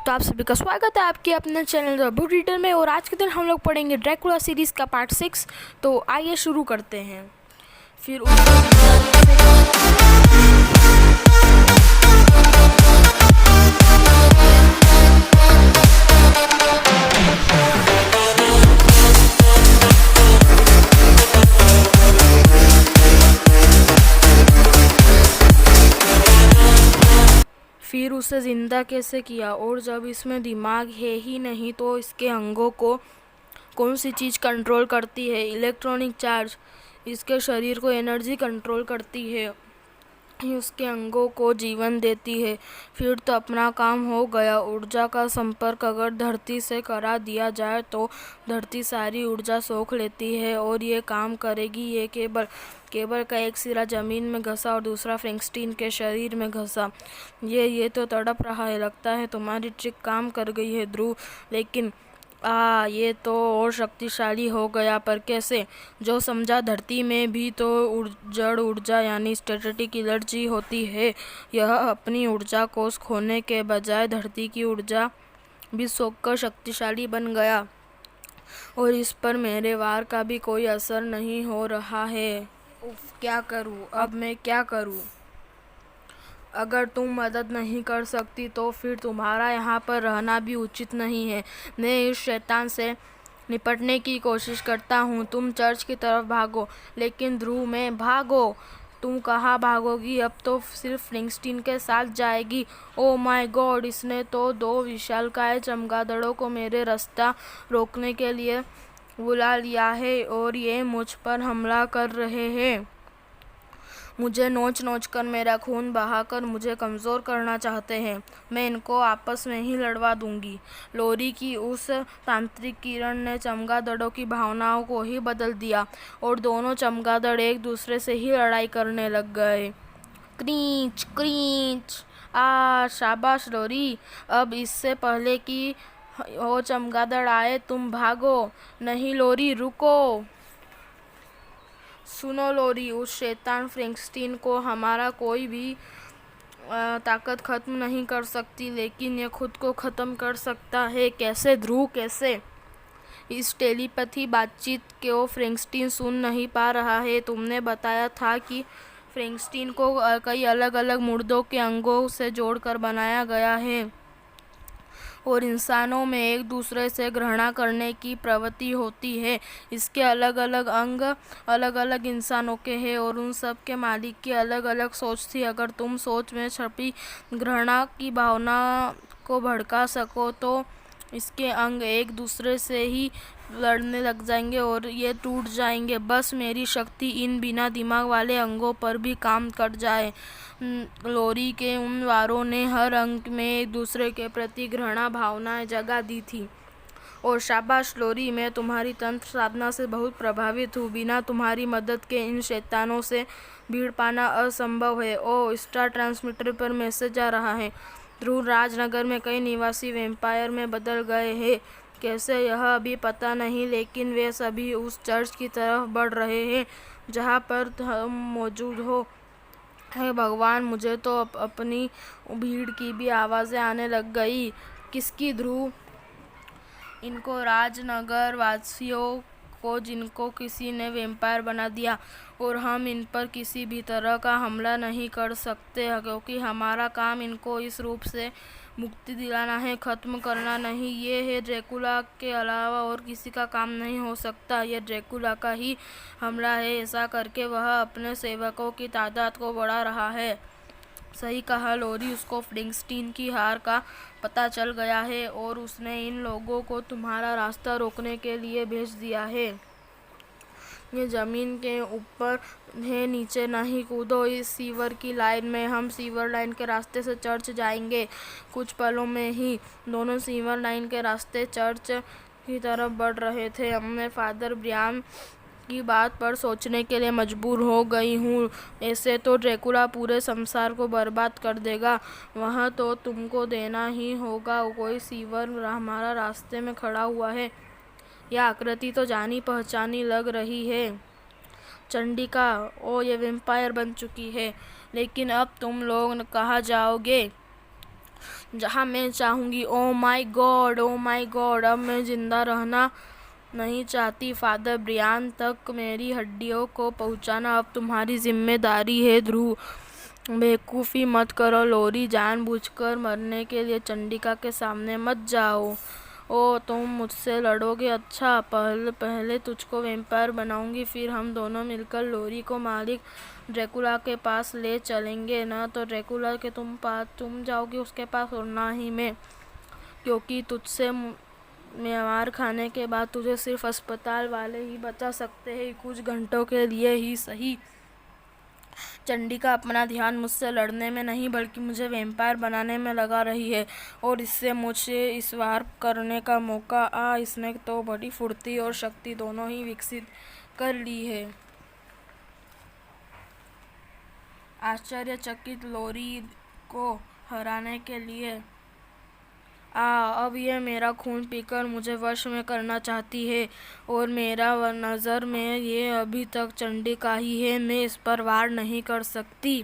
तो आप सभी का स्वागत है आपके अपने चैनल द बुक रीडर में। और आज के दिन हम लोग पढ़ेंगे ड्रैकुला सीरीज़ का पार्ट 6। तो आइए शुरू करते हैं। फिर फिर उसे ज़िंदा कैसे किया, और जब इसमें दिमाग है ही नहीं तो इसके अंगों को कौन सी चीज़ कंट्रोल करती है? इलेक्ट्रॉनिक चार्ज इसके शरीर को एनर्जी कंट्रोल करती है, उसके अंगों को जीवन देती है। फिर तो अपना काम हो गया। ऊर्जा का संपर्क अगर धरती से करा दिया जाए तो धरती सारी ऊर्जा सोख लेती है और ये काम करेगी। ये केबल का एक सिरा ज़मीन में घसा और दूसरा फ्रैंकस्टीन के शरीर में घसा। ये तो तड़प रहा है। लगता है तुम्हारी ट्रिक काम कर गई है ध्रुव, लेकिन ये तो और शक्तिशाली हो गया। पर कैसे? जो समझा, धरती में भी तो जड़ ऊर्जा यानी स्टैटिक एनर्जी होती है। यह अपनी ऊर्जा कोष खोने के बजाय धरती की ऊर्जा भी सोखकर शक्तिशाली बन गया, और इस पर मेरे वार का भी कोई असर नहीं हो रहा है। उफ, क्या करूं? अब मैं क्या करूं? अगर तुम मदद नहीं कर सकती तो फिर तुम्हारा यहाँ पर रहना भी उचित नहीं है। मैं इस शैतान से निपटने की कोशिश करता हूँ। तुम चर्च की तरफ भागो। लेकिन ध्रुव, मैं भागो? तुम कहाँ भागोगी? अब तो सिर्फ फ्रैंकस्टीन के साथ जाएगी। ओह माय गॉड, इसने तो 2 विशालकाय चमगादड़ों को मेरे रास्ता रोकने के लिए बुला लिया है और ये मुझ पर हमला कर रहे हैं। मुझे नोच कर मेरा खून बहाकर मुझे कमज़ोर करना चाहते हैं। मैं इनको आपस में ही लड़वा दूंगी। लोरी की उस तांत्रिक किरण ने चमगादड़ों की भावनाओं को ही बदल दिया और दोनों चमगादड़ एक दूसरे से ही लड़ाई करने लग गए। क्रींच क्रींच। शाबाश लोरी। अब इससे पहले कि वो चमगादड़ आए तुम भागो। नहीं लोरी, रुको। सुनो लोरी, उस शैतान फ्रैंकस्टीन को हमारा कोई भी ताकत ख़त्म नहीं कर सकती, लेकिन ये खुद को ख़त्म कर सकता है। कैसे ध्रुव, कैसे? इस टेलीपैथी बातचीत को फ्रैंकस्टीन सुन नहीं पा रहा है। तुमने बताया था कि फ्रैंकस्टीन को कई अलग अलग मुर्दों के अंगों से जोड़कर बनाया गया है और इंसानों में एक दूसरे से घृणा करने की प्रवृत्ति होती है। इसके अलग अलग अंग अलग अलग इंसानों के हैं और उन सब के मालिक की अलग अलग सोच थी। अगर तुम सोच में छुपी घृणा की भावना को भड़का सको तो इसके अंग एक दूसरे से ही लड़ने लग जाएंगे और ये टूट जाएंगे। बस मेरी शक्ति इन बिना दिमाग वाले अंगों पर भी काम कर जाए। लोरी के उन वारों ने हर अंग में एक दूसरे के प्रति घृणा भावनाएं जगा दी थी। और शाबाश लोरी, मैं तुम्हारी तंत्र साधना से बहुत प्रभावित हूँ। बिना तुम्हारी मदद के इन शैतानों से भीड़ पाना असंभव है। ओह, स्टार ट्रांसमीटर पर मैसेज आ रहा है। ध्रुव राजनगर में कई निवासी वैम्पायर में बदल गए हैं। कैसे, यह अभी पता नहीं, लेकिन वे सभी उस चर्च की तरफ बढ़ रहे हैं जहाँ पर तुम मौजूद हो। हे भगवान, मुझे तो अपनी भीड़ की भी आवाज़ें आने लग गई। किसकी ध्रुव? इनको, राजनगर वासियों को, जिनको किसी ने वैम्पायर बना दिया, और हम इन पर किसी भी तरह का हमला नहीं कर सकते क्योंकि हमारा काम इनको इस रूप से मुक्ति दिलाना है, ख़त्म करना नहीं। ये है ड्रैकुला के अलावा और किसी का काम नहीं हो सकता। यह ड्रैकुला का ही हमला है। ऐसा करके वह अपने सेवकों की तादाद को बढ़ा रहा है। सही कहा लोरी, उसको फ्रैंकस्टीन की हार का पता चल गया है और उसने इन लोगों को तुम्हारा रास्ता रोकने के लिए भेज दिया है। ये ज़मीन के ऊपर है, नीचे नहीं कूदो इस सीवर की लाइन में। हम सीवर लाइन के रास्ते से चर्च जाएंगे। कुछ पलों में ही दोनों सीवर लाइन के रास्ते चर्च की तरफ बढ़ रहे थे। हमने फादर ब्रायन की बात पर सोचने के लिए मजबूर हो गई हूँ। ऐसे तो ड्रैकुला पूरे संसार को बर्बाद कर देगा। वहाँ तो तुमको देना ही होगा। कोई सीवर हमारा रास्ते में खड़ा हुआ है। यह आकृति तो जानी पहचानी लग रही है। चंडिका, ओ, ये वैम्पायर बन चुकी है। लेकिन अब तुम लोग कहाँ जाओगे? जहाँ मैं चाहूँगी। ओ माय गॉड, अब मैं जिंदा रहना नहीं चाहती। फादर ब्रियान तक मेरी हड्डियों को पहुँचाना अब तुम्हारी जिम्मेदारी है ध्रुव। बेवकूफ़ी मत करो लोरी, जानबूझकर मरने के लिए चंडिका के सामने मत जाओ। ओ तुम मुझसे लड़ोगे? अच्छा, पहले तुझको वैम्पायर बनाऊंगी, फिर हम दोनों मिलकर लोरी को मालिक ड्रैकुला के पास ले चलेंगे। न तो ड्रैकुला के तुम जाओगी उसके पास, और ना ही मैं, क्योंकि तुझसे मार खाने के बाद तुझे सिर्फ अस्पताल वाले ही बचा सकते हैं, कुछ घंटों के लिए ही सही। चंडिका अपना ध्यान मुझसे लड़ने में नहीं बल्कि मुझे वैम्पायर बनाने में लगा रही है, और इससे मुझे इस वार करने का मौका इसने तो बड़ी फुर्ती और शक्ति दोनों ही विकसित कर ली है। आश्चर्यचकित लोरी को हराने के लिए अब ये मेरा खून पीकर मुझे वश में करना चाहती है, और मेरा नज़र में ये अभी तक चंडिका ही है। मैं इस पर वार नहीं कर सकती।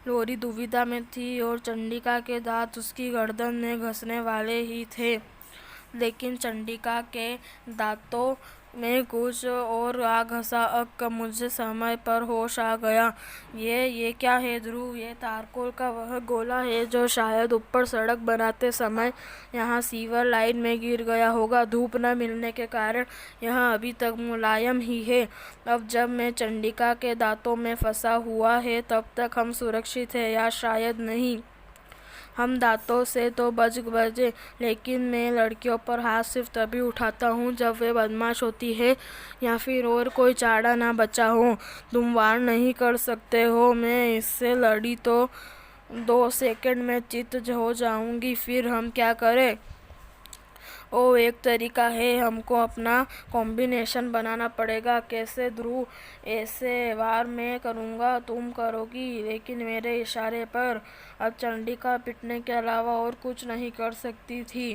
लोरी दुविधा में थी और चंडिका के दांत उसकी गर्दन में घसने वाले ही थे, लेकिन चंडिका के दांतों में कुछ और आ घसा। अब मुझे समय पर होश आ गया। ये क्या है ध्रुव? ये तारकोल का वह गोला है जो शायद ऊपर सड़क बनाते समय यहाँ सीवर लाइन में गिर गया होगा। धूप न मिलने के कारण यह अभी तक मुलायम ही है। अब जब मैं चंडिका के दांतों में फंसा हुआ है तब तक हम सुरक्षित हैं, या शायद नहीं। हम दांतों से तो बच बचे, लेकिन मैं लड़कियों पर हाथ सिर्फ तभी उठाता हूँ जब वे बदमाश होती है या फिर और कोई चारा ना बचा हो। तुम वार नहीं कर सकते हो। मैं इससे लड़ी तो 2 सेकंड में चित हो जाऊंगी। फिर हम क्या करें? एक तरीका है, हमको अपना कॉम्बिनेशन बनाना पड़ेगा। कैसे ध्रुव? ऐसे वार मैं करूँगा, तुम करोगी, लेकिन मेरे इशारे पर। अब चंडिका पिटने के अलावा और कुछ नहीं कर सकती थी,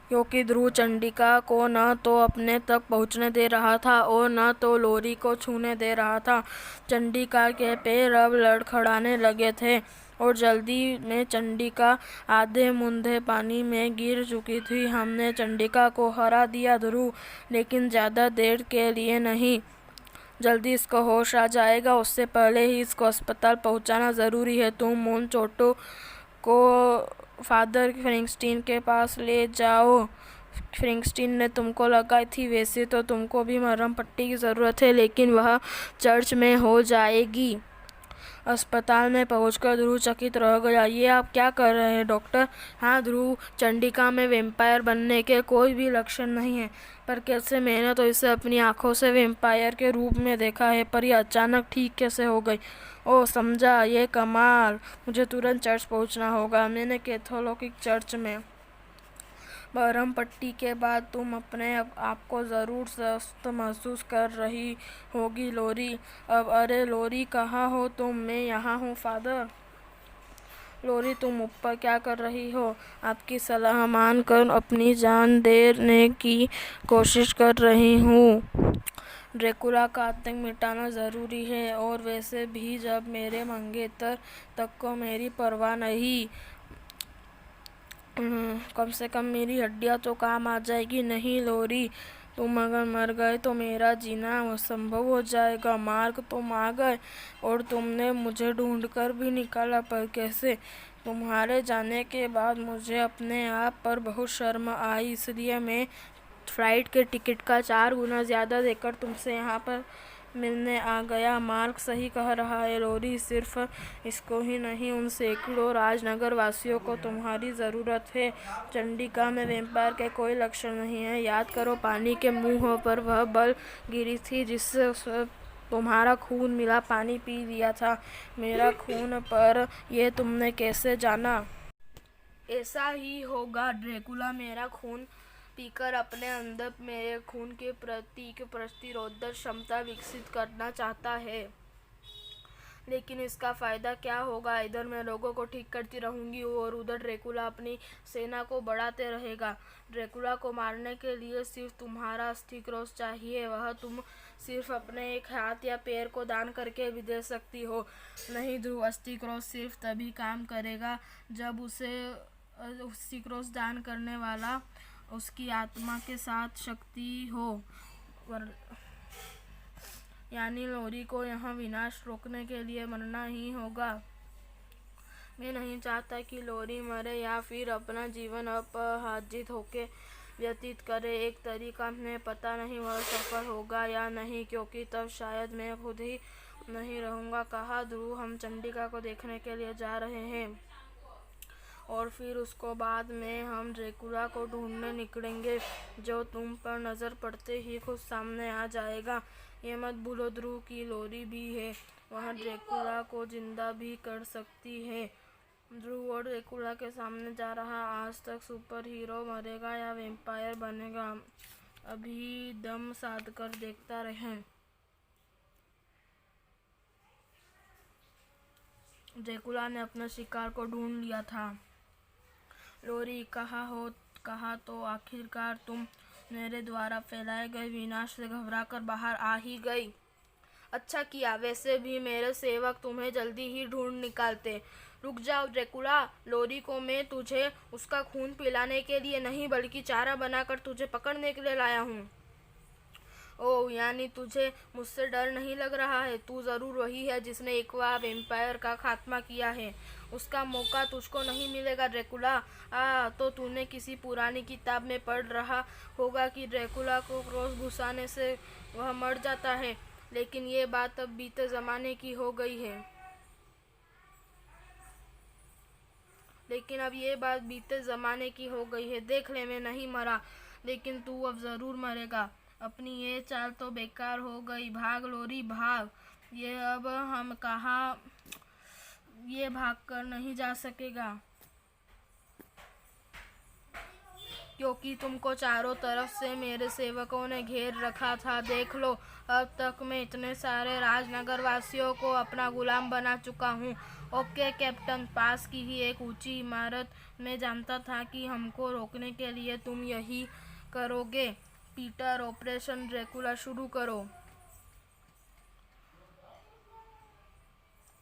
क्योंकि ध्रुव चंडिका को न तो अपने तक पहुंचने दे रहा था और न तो लोरी को छूने दे रहा था। चंडिका के पैर अब लड़खड़ाने लगे थे और जल्दी में चंडिका आधे मुंधे पानी में गिर चुकी थी। हमने चंडिका को हरा दिया ध्रुव, लेकिन ज़्यादा देर के लिए नहीं। जल्दी इसको होश आ जाएगा, उससे पहले ही इसको अस्पताल पहुंचाना ज़रूरी है। तुम उन चोटों को फादर फ्रैंकस्टीन के पास ले जाओ। फ्रैंकस्टीन ने तुमको लगाई थी, वैसे तो तुमको भी मरहम पट्टी की ज़रूरत है, लेकिन वह चर्च में हो जाएगी। अस्पताल में पहुंचकर ध्रुव चकित रह गया। ये आप क्या कर रहे हैं डॉक्टर? हाँ ध्रुव, चंडिका में वैम्पायर बनने के कोई भी लक्षण नहीं है। पर कैसे? मैंने तो इसे अपनी आंखों से वैम्पायर के रूप में देखा है, पर यह अचानक ठीक कैसे हो गई? ओह समझा, ये कमाल। मुझे तुरंत चर्च पहुंचना होगा। मैंने कैथोलिक चर्च में मरहम पट्टी के बाद तुम अपने आप को ज़रूर स्वस्थ महसूस कर रही होगी लोरी। अब अरे लोरी, कहाँ हो तुम? मैं यहाँ हूँ फादर। लोरी, तुम ऊपर क्या कर रही हो? आपकी सलाह मानकर अपनी जान देने की कोशिश कर रही हूँ। ड्रैकुला का आतंक मिटाना ज़रूरी है, और वैसे भी जब मेरे मंगेतर तक को मेरी परवाह नहीं। कम से कम मेरी हड्डियाँ तो काम आ जाएगी। नहीं लोरी, तुम अगर मर गए तो मेरा जीना असंभव हो जाएगा। मार्ग तुम आ गए और तुमने मुझे ढूंढकर भी निकाला, पर कैसे? तुम्हारे जाने के बाद मुझे अपने आप पर बहुत शर्म आई, इसलिए मैं फ्लाइट के टिकट का 4 गुना ज़्यादा देकर तुमसे यहाँ पर मिलने आ गया। मार्क सही कह रहा है लोरी, सिर्फ इसको ही नहीं, उन सैकड़ों राजनगर वासियों को तुम्हारी ज़रूरत है। चंडिका में वैम्पायर के कोई लक्षण नहीं है। याद करो, पानी के मुंह पर वह बल गिरी थी जिससे तुम्हारा खून मिला, पानी पी लिया था मेरा खून, पर यह तुमने कैसे जाना? ऐसा ही होगा। ड्रैकुला मेरा खून पीकर अपने अंदर मेरे खून के प्रति प्रतिरोधक क्षमता विकसित करना चाहता है, लेकिन इसका फ़ायदा क्या होगा? इधर मैं लोगों को ठीक करती रहूंगी और उधर ड्रैकुला अपनी सेना को बढ़ाते रहेगा। ड्रैकुला को मारने के लिए सिर्फ तुम्हारा अस्थिक रोष चाहिए, वह तुम सिर्फ अपने एक हाथ या पैर को दान करके भी दे सकती हो। नहीं ध्रुव, अस्थि क्रोध सिर्फ तभी काम करेगा जब उसे अस्थि क्रोध दान करने वाला उसकी आत्मा के साथ शक्ति हो। यानी लोरी को यह विनाश रोकने के लिए मरना ही होगा। मैं नहीं चाहता कि लोरी मरे या फिर अपना जीवन अपराजित होके व्यतीत करे। एक तरीका मैं पता नहीं वह सफल होगा या नहीं, क्योंकि तब शायद मैं खुद ही नहीं रहूँगा। कहा ध्रुव, हम चंडिका को देखने के लिए जा रहे हैं और फिर उसको बाद में हम ड्रैकुला को ढूंढने निकलेंगे, जो तुम पर नज़र पड़ते ही खुद सामने आ जाएगा। ये मत भूलो ध्रुव की लोरी भी है, वह ड्रैकुला को जिंदा भी कर सकती है। ध्रुव और ड्रैकुला के सामने जा रहा। आज तक सुपर हीरो मरेगा या वैम्पायर बनेगा, अभी दम साध कर देखता रहे। ड्रैकुला ने अपने शिकार को ढूंढ लिया था। लोरी, कहा तो आखिरकार तुम मेरे द्वारा फैलाए गए विनाश से घबराकर बाहर आ ही गई। अच्छा किया, वैसे भी मेरे सेवक तुम्हें जल्दी ही ढूंढ निकालते। रुक जाओ ड्रैकुला, लोरी को मैं तुझे उसका खून पिलाने के लिए नहीं बल्कि चारा बनाकर तुझे पकड़ने के लिए लाया हूँ। ओह, यानी तुझे मुझसे डर नहीं लग रहा है। तू जरूर वही है जिसने एक बार वैम्पायर का खात्मा किया है। उसका मौका तुझको नहीं मिलेगा ड्रैकुला। तो तूने किसी पुरानी किताब में पढ़ रहा होगा कि ड्रैकुला को क्रोध घुसाने से वह मर जाता है, लेकिन ये बात अब बीते ज़माने की हो गई है। देख ले, मैं नहीं मरा, लेकिन तू अब ज़रूर मरेगा। अपनी ये चाल तो बेकार हो गई। भाग लोरी भाग। ये अब हम कहाँ, ये भाग कर नहीं जा सकेगा, क्योंकि तुमको चारों तरफ से मेरे सेवकों ने घेर रखा था। देख लो, अब तक मैं इतने सारे राजनगर वासियों को अपना गुलाम बना चुका हूँ। ओके कैप्टन, पास की ही एक ऊंची इमारत में जानता था कि हमको रोकने के लिए तुम यही करोगे। पीटर, ऑपरेशन ड्रैकुला शुरू करो।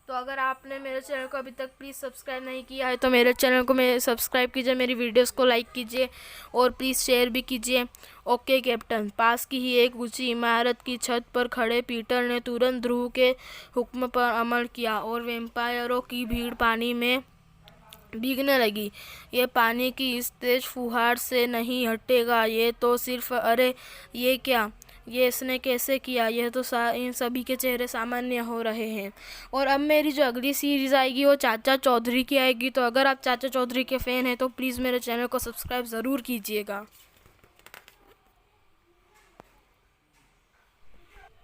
तो अगर आपने मेरे चैनल को अभी तक प्लीज़ सब्सक्राइब नहीं किया है तो मेरे चैनल को सब्सक्राइब कीजिए, मेरी वीडियोस को लाइक कीजिए और प्लीज़ शेयर भी कीजिए। Okay captain. पास की ही एक ऊंची इमारत की छत पर खड़े पीटर ने तुरंत ध्रुव के हुक्म पर अमल किया और वैम्पायरों की भीड़ पानी में भीगने लगी। ये पानी की इस तेज फुहार से नहीं हटेगा, ये तो सिर्फ, अरे ये क्या, ये इसने कैसे किया। यह तो इन सभी के चेहरे सामान्य हो रहे हैं। और अब मेरी जो अगली सीरीज़ आएगी वो चाचा चौधरी की आएगी। तो अगर आप चाचा चौधरी के फ़ैन हैं तो प्लीज़ मेरे चैनल को सब्सक्राइब ज़रूर कीजिएगा।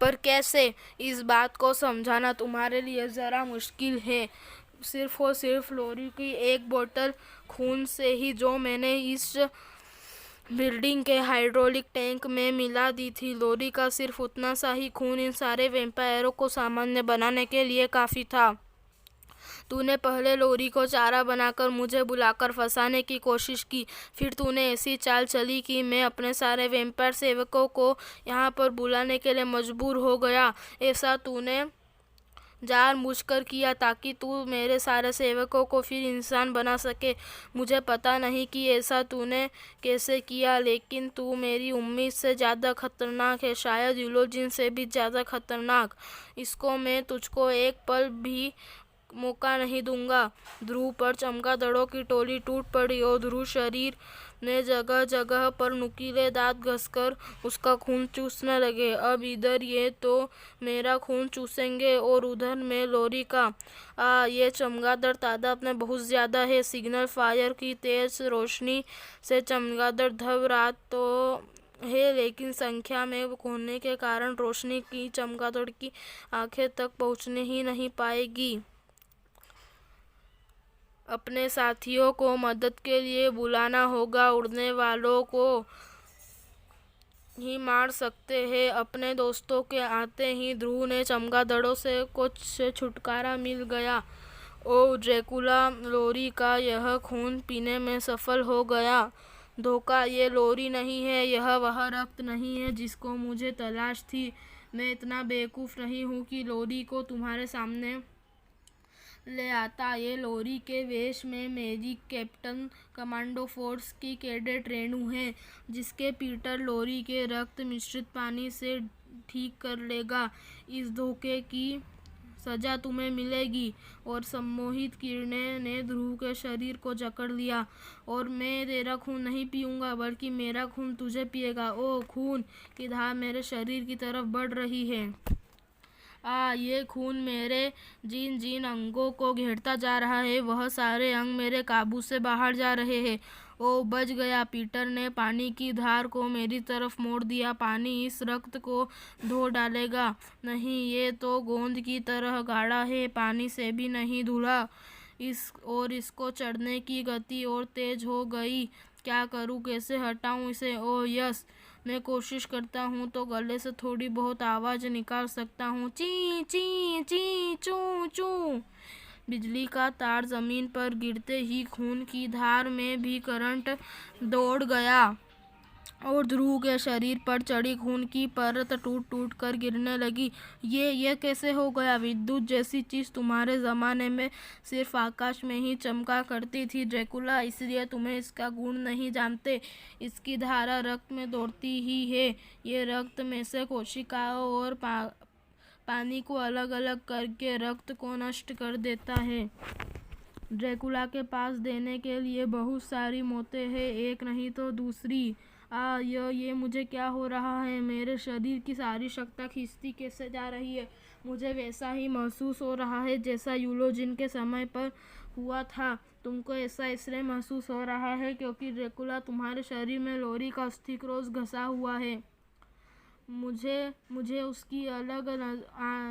पर कैसे, इस बात को समझाना तुम्हारे लिए ज़रा मुश्किल है। सिर्फ और सिर्फ लोरी की एक बोतल खून से ही, जो मैंने इस बिल्डिंग के हाइड्रोलिक टैंक में मिला दी थी। लोरी का सिर्फ उतना सा ही खून इन सारे वैम्पायरों को सामान्य बनाने के लिए काफ़ी था। तूने पहले लोरी को चारा बनाकर मुझे बुलाकर फंसाने की कोशिश की, फिर तूने ऐसी चाल चली कि मैं अपने सारे वैम्पायर सेवकों को यहाँ पर बुलाने के लिए मजबूर हो गया। ऐसा तूने जानबूझकर किया ताकि तू मेरे सारे सेवकों को फिर इंसान बना सके। मुझे पता नहीं कि ऐसा तूने कैसे किया, लेकिन तू मेरी उम्मीद से ज़्यादा खतरनाक है, शायद यूलोजिन से भी ज़्यादा खतरनाक। इसको मैं तुझको एक पल भी मौका नहीं दूंगा। ध्रुव पर चमगादड़ों की टोली टूट पड़ी और ध्रुव शरीर ने जगह जगह पर नुकीले दांत घसकर उसका खून चूसने लगे। अब इधर ये तो मेरा खून चूसेंगे और उधर में लोरी का। ये चमगादड़ तादाद में बहुत ज़्यादा है। सिग्नल फायर की तेज रोशनी से चमगादड़ धब रहा तो है, लेकिन संख्या में होने के कारण रोशनी की चमगादड़ की आंखें तक पहुंचने ही नहीं पाएगी। अपने साथियों को मदद के लिए बुलाना होगा, उड़ने वालों को ही मार सकते हैं। अपने दोस्तों के आते ही ध्रुव ने चमगादड़ों से कुछ से छुटकारा मिल गया। ओ ड्रैकुला, लोरी का यह खून पीने में सफल हो गया। धोखा, ये लोरी नहीं है, यह वह रक्त नहीं है जिसको मुझे तलाश थी। मैं इतना बेवकूफ़ नहीं हूँ कि लोरी को तुम्हारे सामने ले आता। ये लोरी के वेश में मेरी कैप्टन कमांडो फोर्स की कैडेट रेनू है, जिसके पीटर लोरी के रक्त मिश्रित पानी से ठीक कर लेगा। इस धोखे की सजा तुम्हें मिलेगी। और सम्मोहित किरणें ने ध्रुव के शरीर को जकड़ लिया। और मैं तेरा खून नहीं पीऊँगा, बल्कि मेरा खून तुझे पिएगा। ओह, खून की धार मेरे शरीर की तरफ बढ़ रही है। ये खून मेरे जिन जिन अंगों को घेरता जा रहा है, वह सारे अंग मेरे काबू से बाहर जा रहे हैं। ओ, बच गया। पीटर ने पानी की धार को मेरी तरफ मोड़ दिया। पानी इस रक्त को धो डालेगा नहीं, ये तो गोंद की तरह गाढ़ा है, पानी से भी नहीं धुला। इसको चढ़ने की गति और तेज हो गई। क्या करूं, कैसे हटाऊं इसे? ओह यस, मैं कोशिश करता हूँ तो गले से थोड़ी बहुत आवाज़ निकाल सकता हूँ। ची ची ची चू चू। बिजली का तार ज़मीन पर गिरते ही खून की धार में भी करंट दौड़ गया और ध्रुव के शरीर पर चढ़ी खून की परत टूट टूट कर गिरने लगी। ये कैसे हो गया? विद्युत जैसी चीज़ तुम्हारे ज़माने में सिर्फ आकाश में ही चमका करती थी ड्रैकुला, इसलिए तुम्हें इसका गुण नहीं जानते। इसकी धारा रक्त में दौड़ती ही है। ये रक्त में से कोशिकाओं और पानी को अलग अलग करके रक्त को नष्ट कर देता है। ड्रैकुला के पास देने के लिए बहुत सारी मौतें हैं, एक नहीं तो दूसरी। ये मुझे क्या हो रहा है? मेरे शरीर की सारी शक्ति खिंचती कैसे जा रही है? मुझे वैसा ही महसूस हो रहा है जैसा यूलोजिन के समय पर हुआ था। तुमको ऐसा इसलिए महसूस हो रहा है क्योंकि ड्रैकुला तुम्हारे शरीर में लोरी का अस्थि क्रोस घसा हुआ है। मुझे उसकी अलग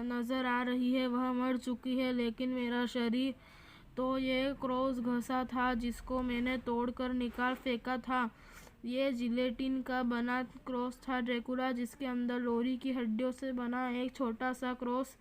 नज़र आ रही है। वह मर चुकी है, लेकिन मेरा शरीर तो ये क्रॉस घसा था जिसको मैंने तोड़कर निकाल फेंका था। ये जिलेटिन का बना क्रॉस था ड्रैकुला, जिसके अंदर लोरी की हड्डियों से बना एक छोटा सा क्रॉस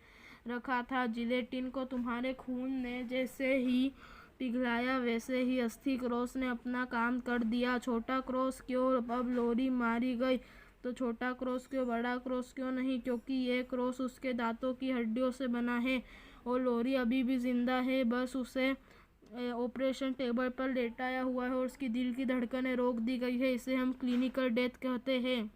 रखा था। जिलेटिन को तुम्हारे खून ने जैसे ही पिघलाया, वैसे ही अस्थि क्रॉस ने अपना काम कर दिया। छोटा क्रॉस क्यों? अब लोरी मारी गई तो छोटा क्रॉस क्यों, बड़ा क्रॉस क्यों नहीं? क्योंकि ये क्रॉस उसके दांतों की हड्डियों से बना है और लोरी अभी भी जिंदा है। बस उसे ऑपरेशन टेबल पर लेटाया हुआ है और उसकी दिल की धड़कनें रोक दी गई है। इसे हम क्लिनिकल डेथ कहते हैं।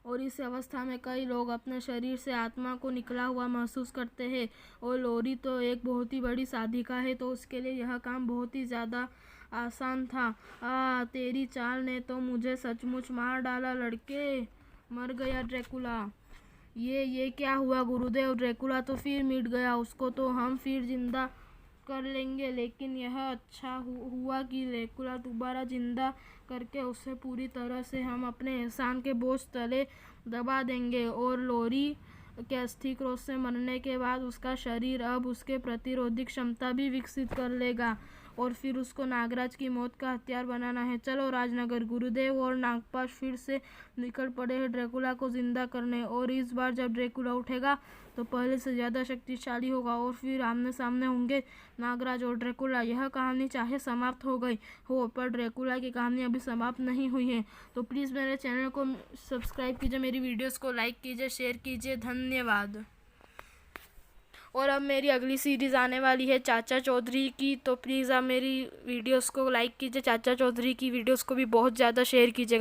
और इस अवस्था में कई लोग अपने शरीर से आत्मा को निकला हुआ महसूस करते हैं। और लोरी तो एक बहुत ही बड़ी साधिका है, तो उसके लिए यह काम बहुत ही ज़्यादा आसान था। तेरी चाल ने तो मुझे सचमुच मार डाला लड़के। मर गया ड्रैकुला। ये क्या हुआ गुरुदेव? ड्रैकुला तो फिर मिट गया, उसको तो हम फिर जिंदा कर लेंगे, लेकिन यह अच्छा हुआ कि ड्रैकुला दोबारा जिंदा करके उसे पूरी तरह से हम अपने एहसान के बोझ तले दबा देंगे। और लोरी के अस्थि क्रोध से मरने के बाद उसका शरीर अब उसके प्रतिरोधी क्षमता भी विकसित कर लेगा और फिर उसको नागराज की मौत का हथियार बनाना है। चलो राजनगर। गुरुदेव और नागपाश फिर से निकल पड़े हैं ड्रैकुला को जिंदा करने। और इस बार जब ड्रैकुला उठेगा तो पहले से ज़्यादा शक्तिशाली होगा और फिर आमने सामने होंगे नागराज और ड्रैकुला। यह कहानी चाहे समाप्त हो गई हो, पर ड्रैकुला की कहानी अभी समाप्त नहीं हुई है। तो प्लीज़ मेरे चैनल को सब्सक्राइब कीजिए, मेरी वीडियोस को लाइक कीजिए, शेयर कीजिए। धन्यवाद। और अब मेरी अगली सीरीज़ आने वाली है चाचा चौधरी की, तो प्लीज़ आप मेरी वीडियोस को लाइक कीजिए, चाचा चौधरी की वीडियोस को भी बहुत ज़्यादा शेयर कीजिएगा।